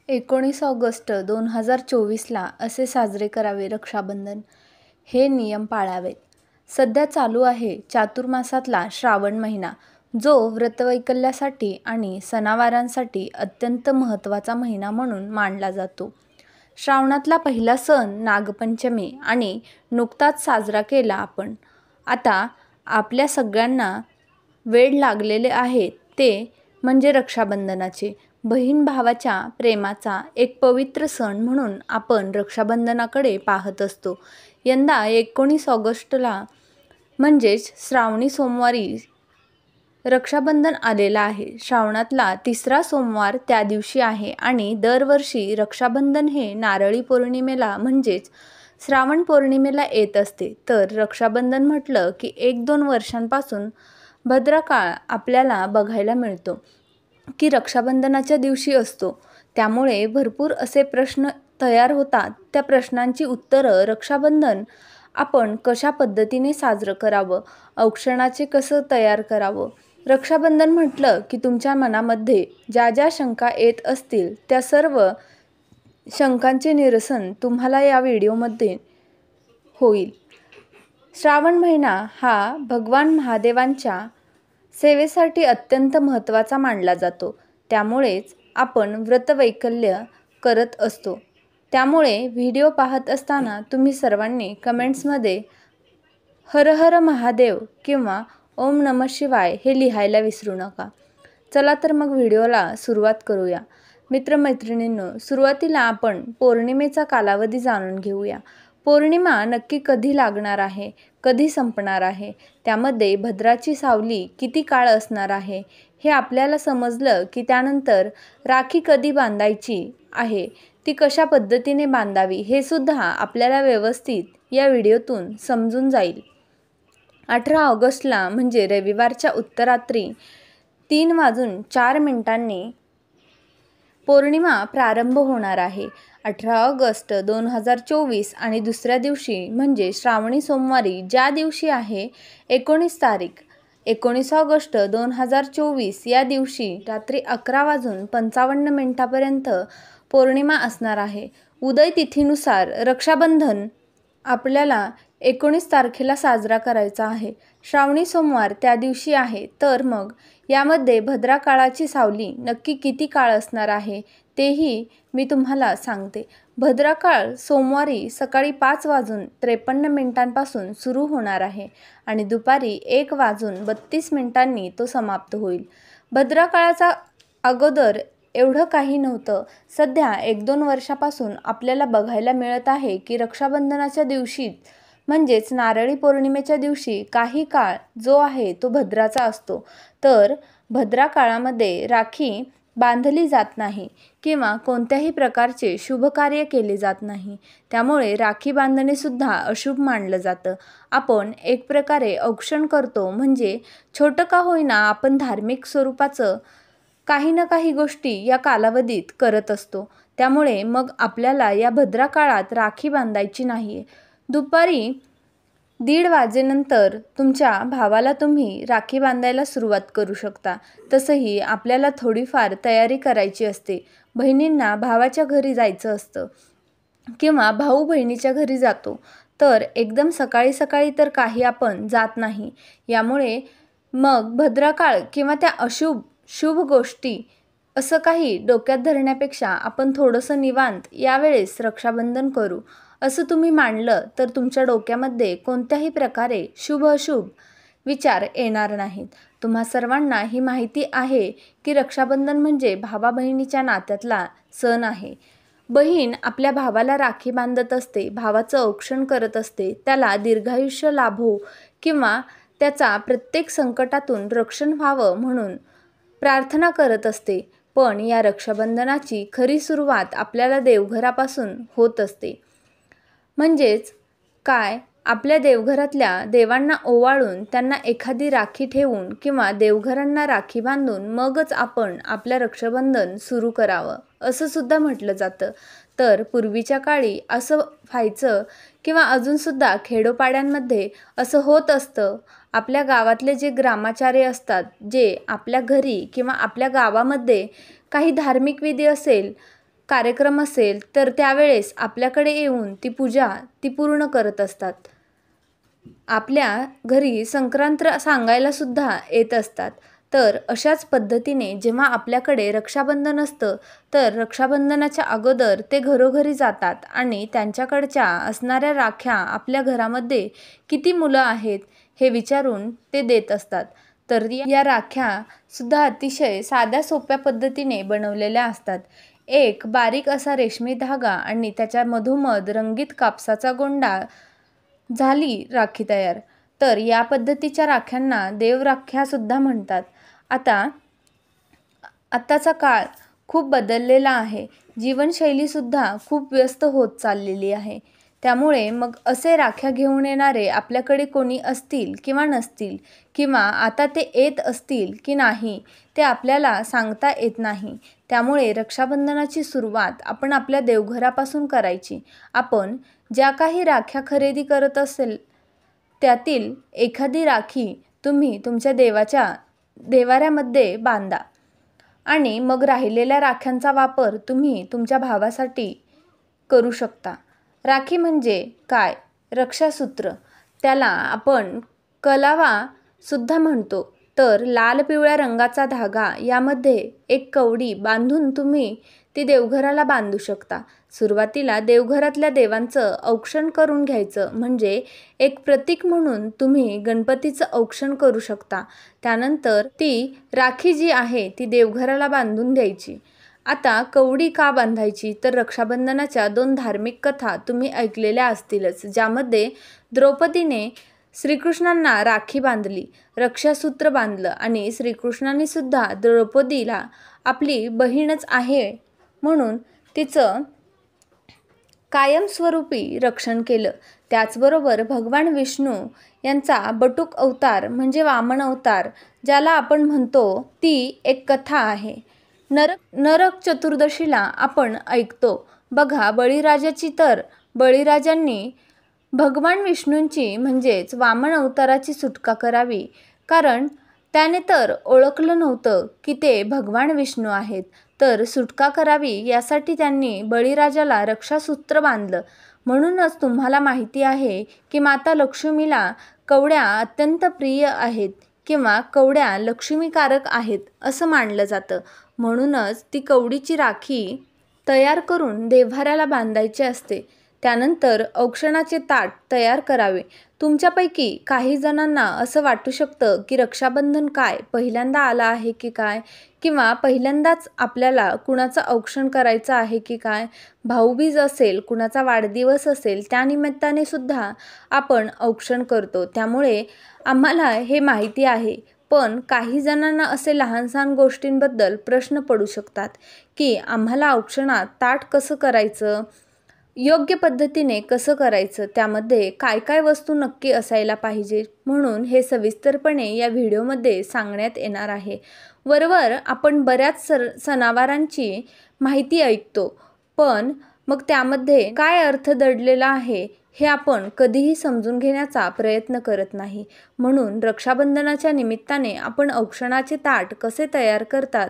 19 August 2024ला असे साजरे करावे रक्षाबंधन. हे नियम पाळावेत. सध्या चालू आहे चातुर्मासातला श्रावण महिना, जो व्रतवैकल्यासाठी आणि सणावारांसाठी अत्यंत महत्त्वाचा महिना म्हणून मानला जातो. श्रावणातला पहिला सण नागपंचमी आणि नुकताच साजरा केला आपण. आता आपल्या सगळ्यांना वेड लागलेले आहे ते म्हणजे रक्षाबंधनाचे. बहीण भावाच्या प्रेमाचा एक पवित्र सण म्हणून आपण रक्षाबंधनाकडे पाहत असतो. यंदा 19 ऑगस्टला म्हणजेच श्रावणी सोमवारी रक्षाबंधन आलेला आहे. श्रावणातला तिसरा सोमवार त्या दिवशी आहे आणि दरवर्षी रक्षाबंधन हे नारळी पौर्णिमेला म्हणजेच श्रावण पौर्णिमेला येत असते. तर रक्षाबंधन म्हटलं की 1-2 वर्षांपासून भद्रकाळ आपल्याला बघायला मिळतो की रक्षाबंधनाच्या दिवशी असतो. त्यामुळे भरपूर असे प्रश्न तयार होतात. त्या प्रश्नांची उत्तरं रक्षाबंधन आपण कशा पद्धतीने साजरं करावं, औक्षणाचे कसं तयार करावं. रक्षाबंधन म्हटलं की तुमच्या मनामध्ये ज्या ज्या शंका येत असतील त्या सर्व शंकांचे निरसन तुम्हाला या व्हिडिओमध्ये होईल. श्रावण महिना हा भगवान महादेवांच्या सेवेसाठी अत्यंत महत्त्वाचा मानला जातो. त्यामुळेच आपण व्रतवैकल्य करत असतो. त्यामुळे व्हिडिओ पाहत असताना तुम्ही सर्वांनी कमेंट्समध्ये हर हर महादेव किंवा ओम नमः शिवाय हे लिहायला विसरू नका. चला तर मग व्हिडिओला सुरुवात करूया. मित्रमैत्रिणींनो, सुरुवातीला आपण पौर्णिमेचा कालावधी जाणून घेऊया. पौर्णिमा नक्की कधी लागणार आहे, कधी संपणार आहे, त्यामध्ये भद्राची सावली किती काळ असणार आहे हे आपल्याला समजलं की त्यानंतर राखी कधी बांधायची आहे, ती कशा पद्धतीने बांधावी हे सुद्धा आपल्याला व्यवस्थित या व्हिडिओतून समजून जाईल. 18 ऑगस्टला म्हणजे रविवारच्या उत्तरात्री 3:04 पौर्णिमा प्रारंभ होणार आहे. 18 ऑगस्ट 2024 आणि दुसऱ्या दिवशी म्हणजे श्रावणी सोमवारी ज्या दिवशी आहे 19 तारीख 19 ऑगस्ट 2024 या दिवशी रात्री 11:55 पौर्णिमा असणार आहे. उदय तिथीनुसार रक्षाबंधन आपल्याला 19 तारखेला साजरा करायचा आहे. श्रावणी सोमवार त्या दिवशी आहे. तर मग यामध्ये भद्रा काळाची सावली नक्की किती काळ असणार आहे तेही मी तुम्हाला सांगते. भद्रा काळ सोमवारी सकाळी 5:53 सुरू होणार आहे आणि दुपारी 1:32 तो समाप्त होईल. भद्रा काळाचा अगोदर एवढं काही नव्हतं. सध्या 1-2 वर्षापासून आपल्याला बघायला मिळत आहे की रक्षाबंधनाच्या दिवशी म्हणजेच नारळी पौर्णिमेच्या दिवशी काही काळ जो आहे तो भद्राचा असतो. तर भद्रा काळामध्ये राखी बांधली जात नाही किंवा कोणत्याही प्रकारचे शुभकार्य केले जात नाही. त्यामुळे राखी बांधणे सुद्धा अशुभ मानलं जातं. आपण एक प्रकारे औक्षण करतो, म्हणजे छोटं का होईना आपण धार्मिक स्वरूपाचं काही ना काही गोष्टी या कालावधीत करत असतो. त्यामुळे मग आपल्याला या भद्रा काळात राखी बांधायची नाही. दुपारी 1:30 वाजेनंतर तुमच्या भावाला तुम्ही राखी बांधायला सुरुवात करू शकता. तसंही आपल्याला थोडीफार तयारी करायची असते. बहिणींना भावाच्या घरी जायचं असतं किंवा भाऊ बहिणीच्या घरी जातो. तर एकदम सकाळी सकाळी तर काही आपण जात नाही. यामुळे मग भद्रकाळ किंवा त्या शुभ गोष्टी असं काही डोक्यात धरण्यापेक्षा आपण थोडंसं निवांत यावेळेस रक्षाबंधन करू असं तुम्ही मानलं तर तुमच्या डोक्यामध्ये कोणत्याही प्रकारे शुभ अशुभ विचार येणार नाहीत. तुम्हा सर्वांना ही माहिती आहे की रक्षाबंधन म्हणजे भावा बहिणीच्या नात्यातला सण आहे. बहीण आपल्या भावाला राखी बांधत असते, भावाचं औक्षण करत असते, त्याला दीर्घायुष्य लाभो किंवा त्याचा प्रत्येक संकटातून रक्षण व्हावं म्हणून प्रार्थना करत असते. पण या रक्षाबंधनाची खरी सुरुवात आपल्याला देवघरापासून होत असते. म्हणजेच काय, आपल्या देवघरातल्या देवांना ओवाळून त्यांना एखादी राखी ठेवून किंवा देवघरांना राखी बांधून मगच आपण आपलं रक्षाबंधन सुरू करावं असं सुद्धा म्हटलं जातं. तर पूर्वीच्या काळी असं व्हायचं किंवा अजूनसुद्धा खेडोपाड्यांमध्ये असं होत असतं. आपल्या गावातले जे ग्रामाचार्य असतात, जे आपल्या घरी किंवा आपल्या गावामध्ये काही धार्मिक विधी असेल कार्यक्रम असेल तर त्यावेळेस आपल्याकडे येऊन ती पूर्ण करत असतात. आपल्या घरी संक्रांत सांगायला सुद्धा येत असतात. तर अशाच पद्धतीने जेव्हा आपल्याकडे रक्षाबंधन असतं तर रक्षाबंधनाच्या अगोदर ते घरोघरी जातात आणि त्यांच्याकडच्या असणाऱ्या राख्या आपल्या घरामध्ये किती मुलं आहेत हे विचारून ते देत असतात. तर या राख्या सुद्धा अतिशय साध्या सोप्या पद्धतीने बनवलेल्या असतात. एक बारीक असा रेशमी धागा आणि त्याच्या मधोमध रंगीत कापसाचा गोंडा, झाली राखी तयार. तर या पद्धतीच्या राख्यांना देवराख्या सुद्धा म्हणतात. आताचा काळ खूप बदललेला आहे. जीवनशैलीसुद्धा खूप व्यस्त होत चाललेली आहे. त्यामुळे मग असे राख्या घेऊन येणारे आपल्याकडे कोणी असतील किंवा नसतील, किंवा आता ते येत असतील की नाही ते आपल्याला सांगता येत नाही. त्यामुळे रक्षाबंधनाची सुरुवात आपण आपल्या देवघरापासून करायची. आपण ज्या काही राख्या खरेदी करत असेल त्यातील एखादी राखी तुम्ही तुमच्या देवाच्या देवाऱ्यामध्ये बांधा आणि मग राहिलेल्या राख्यांचा वापर तुम्ही तुमच्या भावासाठी करू शकता. राखी म्हणजे काय? रक्षासूत्र, त्याला आपण कलावा सुद्धा म्हणतो. तर लाल पिवळ्या रंगाचा धागा यामध्ये एक कवडी बांधून तुम्ही ती देवघराला बांधू शकता. सुरुवातीला देवघरातल्या देवांचं औक्षण करून घ्यायचं, म्हणजे एक प्रतीक म्हणून तुम्ही गणपतीचं औक्षण करू शकता. त्यानंतर ती राखी जी आहे ती देवघराला बांधून द्यायची. आता कवडी का बांधायची? तर रक्षाबंधनाच्या 2 धार्मिक कथा तुम्ही ऐकलेल्या असतीलच, ज्यामध्ये द्रौपदीने श्रीकृष्णांना राखी बांधली, रक्षासूत्र बांधलं आणि श्रीकृष्णांनी सुद्धा द्रौपदीला आपली बहीणच आहे म्हणून तिचं कायमस्वरूपी रक्षण केलं. त्याचबरोबर भगवान विष्णू यांचा बटुक अवतार म्हणजे वामन अवतार ज्याला आपण म्हणतो, ती एक कथा आहे. नरक चतुर्दशीला आपण ऐकतो बघा बळीराजाची. तर बळीराजांनी भगवान विष्णूंची म्हणजेच वामन अवताराची सुटका करावी, कारण त्याने तर ओळखलं नव्हतं की ते भगवान विष्णू आहेत. तर सुटका करावी यासाठी त्यांनी बळीराजाला रक्षासूत्र बांधलं. म्हणूनच तुम्हाला माहिती आहे की माता लक्ष्मीला कवड्या अत्यंत प्रिय आहेत किंवा कवड्या लक्ष्मीकारक आहेत असं मानलं जातं. म्हणूनच ती कवडीची राखी तयार करून देव्हाऱ्याला बांधायची असते. त्यानंतर औक्षणाचे ताट तयार करावे. तुमच्यापैकी काही जणांना असं वाटू शकतं की रक्षाबंधन काय पहिल्यांदा आला आहे की काय, किंवा पहिल्यांदाच आपल्याला कुणाचं औक्षण करायचं आहे की काय. भाऊबीज असेल, कुणाचा वाढदिवस असेल, त्यानिमित्ताने सुद्धा आपण औक्षण करतो. त्यामुळे आम्हाला हे माहिती आहे. पण काही जणांना असे लहान सहान गोष्टींबद्दल प्रश्न पडू शकतात की आम्हाला औक्षणात ताट कसं करायचं, योग्य पद्धतीने कसं करायचं, त्यामध्ये काय काय वस्तू नक्की असायला पाहिजे. म्हणून हे सविस्तरपणे या व्हिडिओमध्ये सांगण्यात येणार आहे. वरवर आपण बऱ्याच सणावारांची माहिती ऐकतो, पण मग त्यामध्ये काय अर्थ दडलेला आहे हे आपण कधीही समजून घेण्याचा प्रयत्न करत नाही. म्हणून रक्षाबंधनाच्या निमित्ताने आपण औक्षणाचे ताट कसे तयार करतात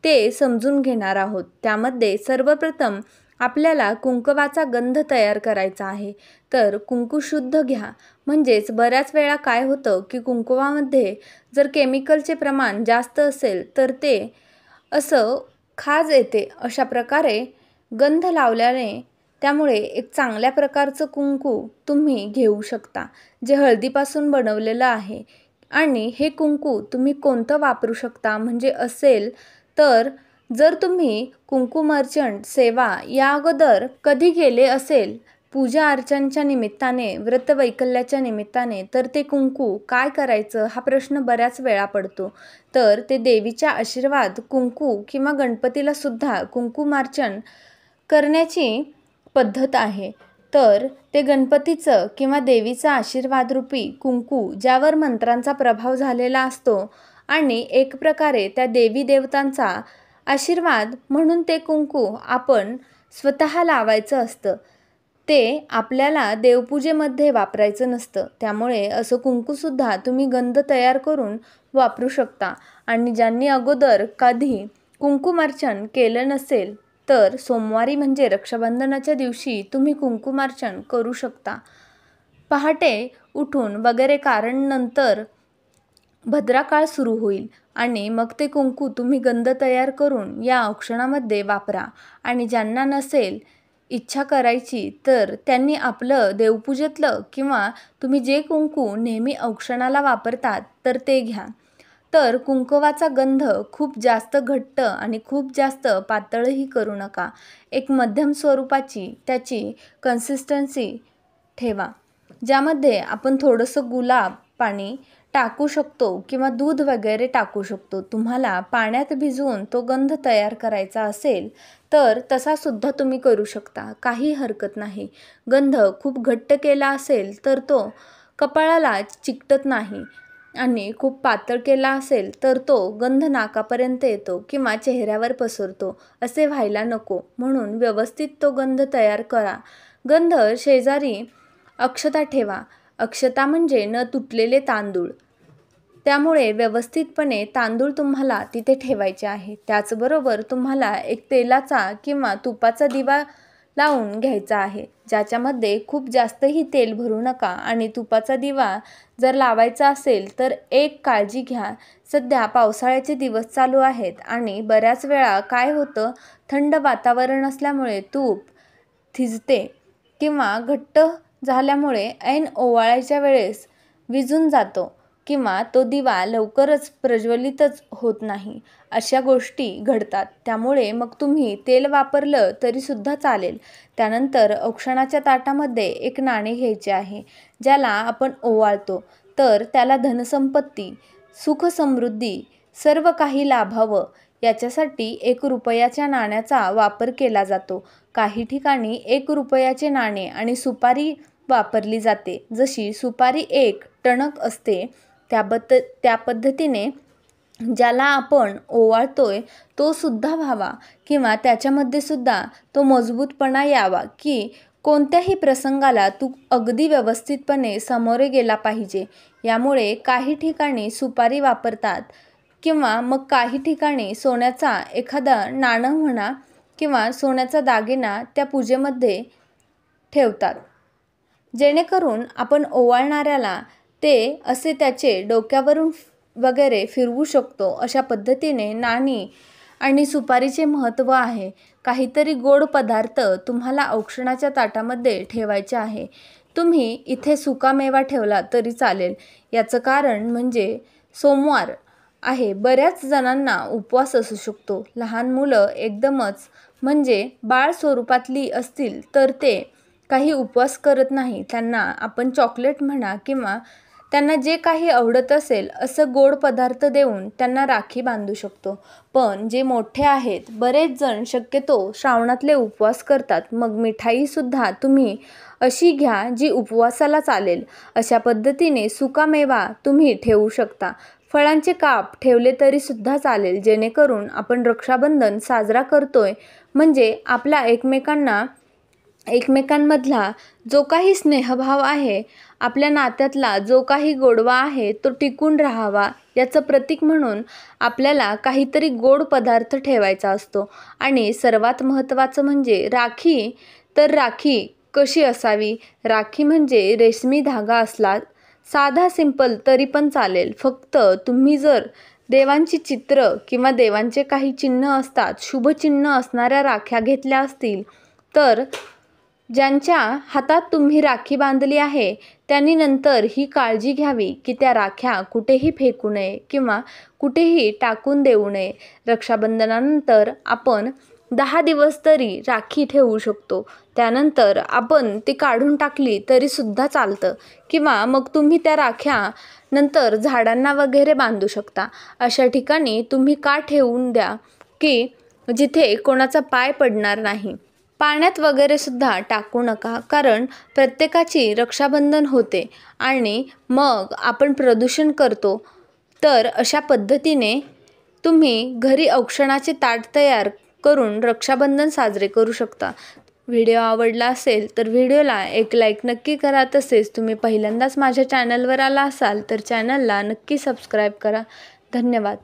ते समजून घेणार आहोत. त्यामध्ये सर्वप्रथम आपल्याला कुंकवाचा गंध तयार करायचा आहे. तर कुंकू शुद्ध घ्या. म्हणजेच बऱ्याच वेळा काय होतं की कुंकवामध्ये जर केमिकलचे प्रमाण जास्त असेल तर ते असं खाज येते. अशा प्रकारे गंध लावल्याने त्यामुळे एक चांगल्या प्रकारचं कुंकू तुम्ही घेऊ शकता, जे हळदीपासून बनवलेलं आहे. आणि हे कुंकू तुम्ही कोणतं वापरू शकता म्हणजे असेल तर जर तुम्ही कुंकू मर्चंट सेवा या अगोदर कधी केले असेल पूजा अर्चनच्या निमित्ताने, व्रतवैकल्याच्या निमित्ताने, तर ते कुंकू काय करायचं हा प्रश्न बऱ्याच वेळा पडतो. तर ते देवीच्या आशीर्वाद कुंकू किंवा गणपतीला सुद्धा कुंकुमार्चन करण्याची पद्धत आहे. तर ते गणपतीचं किंवा देवीचा आशीर्वादरूपी कुंकू ज्यावर मंत्रांचा प्रभाव झालेला असतो आणि एक प्रकारे त्या देवी देवतांचा आशीर्वाद म्हणून ते कुंकू आपण स्वतः लावायचं असतं. ते आपल्याला देवपूजेमध्ये वापरायचं नसतं. त्यामुळे असं कुंकूसुद्धा तुम्ही गंध तयार करून वापरू शकता. आणि ज्यांनी अगोदर कधी कुंकुमार्चन केलं नसेल तर सोमवारी म्हणजे रक्षाबंधनाच्या दिवशी तुम्ही कुंकुमार्चन करू शकता. पहाटे उठून वगैरे कारण नंतर भद्राकाळ सुरू होईल आणि मग ते कुंकू तुम्ही गंध तयार करून या औक्षणामध्ये वापरा. आणि ज्यांना नसेल इच्छा करायची तर त्यांनी आपलं देवपूजेतलं किंवा तुम्ही जे कुंकू नेहमी औक्षणाला वापरतात तर ते घ्या. तर कुंकवाचा गंध खूप जास्त घट्ट आणि खूप जास्त पातळही करू नका. एक मध्यम स्वरूपाची त्याची कन्सिस्टन्सी ठेवा, ज्यामध्ये आपण थोडंसं गुलाब पाणी टाकू शकतो किंवा दूध वगैरे टाकू शकतो. तुम्हाला पाण्यात भिजवून तो गंध तयार करायचा असेल तर तसा सुद्धा तुम्ही करू शकता, काही हरकत नाही. गंध खूप घट्ट केला असेल तर तो कपाळाला चिकटत नाही आणि खूप पातळ केला असेल तर तो गंध नाकापर्यंत येतो किंवा चेहऱ्यावर पसरतो. असे व्हायला नको, म्हणून व्यवस्थित तो गंध तयार करा. गंध शेजारी अक्षता ठेवा. अक्षता म्हणजे न तुटलेले तांदूळ, त्यामुळे व्यवस्थितपणे तांदूळ तुम्हाला तिथे ठेवायचे आहे. त्याचबरोबर तुम्हाला एक तेलाचा किंवा तुपाचा दिवा लावून घ्यायचा आहे, ज्याच्यामध्ये खूप जास्तही तेल भरू नका. आणि तुपाचा दिवा जर लावायचा असेल तर एक काळजी घ्या, सध्या पावसाळ्याचे दिवस चालू आहेत आणि बऱ्याच वेळा काय होतं, थंड वातावरण असल्यामुळे तूप थिजते किंवा घट्ट झाल्यामुळे ऐन ओवाळायच्या वेळेस विझून जातो किंवा तो दिवा लवकरच प्रज्वलितच होत नाही. अशा गोष्टी घडतात. त्यामुळे मग तुम्ही तेल वापरलं तरीसुद्धा चालेल. त्यानंतर औक्षणाच्या ताटामध्ये एक नाणे घ्यायचे आहे, ज्याला आपण ओवाळतो. तर त्याला धनसंपत्ती, सुखसमृद्धी सर्व काही लाभावं याच्यासाठी 1 रुपयाच्या नाण्याचा वापर केला जातो. काही ठिकाणी 1 रुपयाचे नाणे आणि सुपारी वापरली जाते. जशी सुपारी 1 टणक असते त्या पद्धतीने ज्याला आपण ओवाळतोय तो सुद्धा व्हावा किंवा त्याच्यामध्ये सुद्धा तो मजबूतपणा यावा की कोणत्याही प्रसंगाला तू अगदी व्यवस्थितपणे सामोरे गेला पाहिजे. यामुळे काही ठिकाणी सुपारी वापरतात किंवा मग काही ठिकाणी सोन्याचा एखादा नाणं म्हणा किंवा सोन्याचा दागिना त्या पूजेमध्ये ठेवतात, जेणेकरून आपण ओवाळणाऱ्याला ते असे त्याचे डोक्यावरून वगैरे फिरवू शकतो. अशा पद्धतीने नाणी आणि सुपारीचे महत्त्व आहे. काहीतरी गोड पदार्थ तुम्हाला औक्षणाच्या ताटामध्ये ठेवायचे आहे. तुम्ही इथे सुकामेवा ठेवला तरी चालेल. याचं कारण म्हणजे सोमवार आहे, बऱ्याच जणांना उपवास असू शकतो. लहान मुलं एकदमच म्हणजे बाळ स्वरूपातली असतील तर ते काही उपवास करत नाही. त्यांना आपण चॉकलेट म्हणा किंवा त्यांना जे काही आवडत असेल असं गोड पदार्थ देऊन त्यांना राखी बांधू शकतो. पण जे मोठे आहेत, बरेच जण शक्यतो श्रावणातले उपवास करतात. मग मिठाईसुद्धा तुम्ही अशी घ्या जी उपवासाला चालेल. अशा पद्धतीने सुकामेवा तुम्ही ठेवू शकता. फळांचे काप ठेवले तरीसुद्धा चालेल, जेणेकरून आपण रक्षाबंधन साजरा करतोय म्हणजे आपला एकमेकांमधला जो काही स्नेहभाव आहे, आपल्या नात्यातला जो काही गोडवा आहे तो टिकून राहावा याचं प्रतीक म्हणून आपल्याला काहीतरी गोड पदार्थ ठेवायचा असतो. आणि सर्वात महत्त्वाचं म्हणजे राखी. तर राखी कशी असावी? राखी म्हणजे रेशमी धागा असला, साधा सिंपल तरी पण चालेल. फक्त तुम्ही जर देवांची चित्र किंवा देवांचे काही चिन्ह असतात, शुभचिन्ह असणाऱ्या राख्या घेतल्या असतील तर ज्यांच्या हातात तुम्ही राखी बांधली आहे त्यांनी नंतर ही काळजी घ्यावी की त्या राख्या कुठेही फेकू नये किंवा कुठेही टाकून देऊ नये. रक्षाबंधनानंतर आपण 10 दिवस तरी राखी ठेवू शकतो. त्यानंतर आपण ती काढून टाकली तरीसुद्धा चालतं किंवा मग तुम्ही त्या राख्या नंतर झाडांना वगैरे बांधू शकता. अशा ठिकाणी तुम्ही का ठेवून द्या की जिथे कोणाचा पाय पडणार नाही. पाण्यात वगैरे सुद्धा टाकू नका, कारण प्रत्येकाची रक्षाबंधन होते आणि मग आपण प्रदूषण करतो. तर अशा पद्धतीने तुम्ही घरी औक्षणाचे ताट तयार करून रक्षाबंधन साजरे करू शकता. व्हिडिओ आवडला असेल तर व्हिडिओला एक लाईक नक्की करा. तसेच तुम्ही पहिल्यांदाच माझ्या चॅनलवर आला असाल तर चॅनलला नक्की सबस्क्राईब करा. धन्यवाद.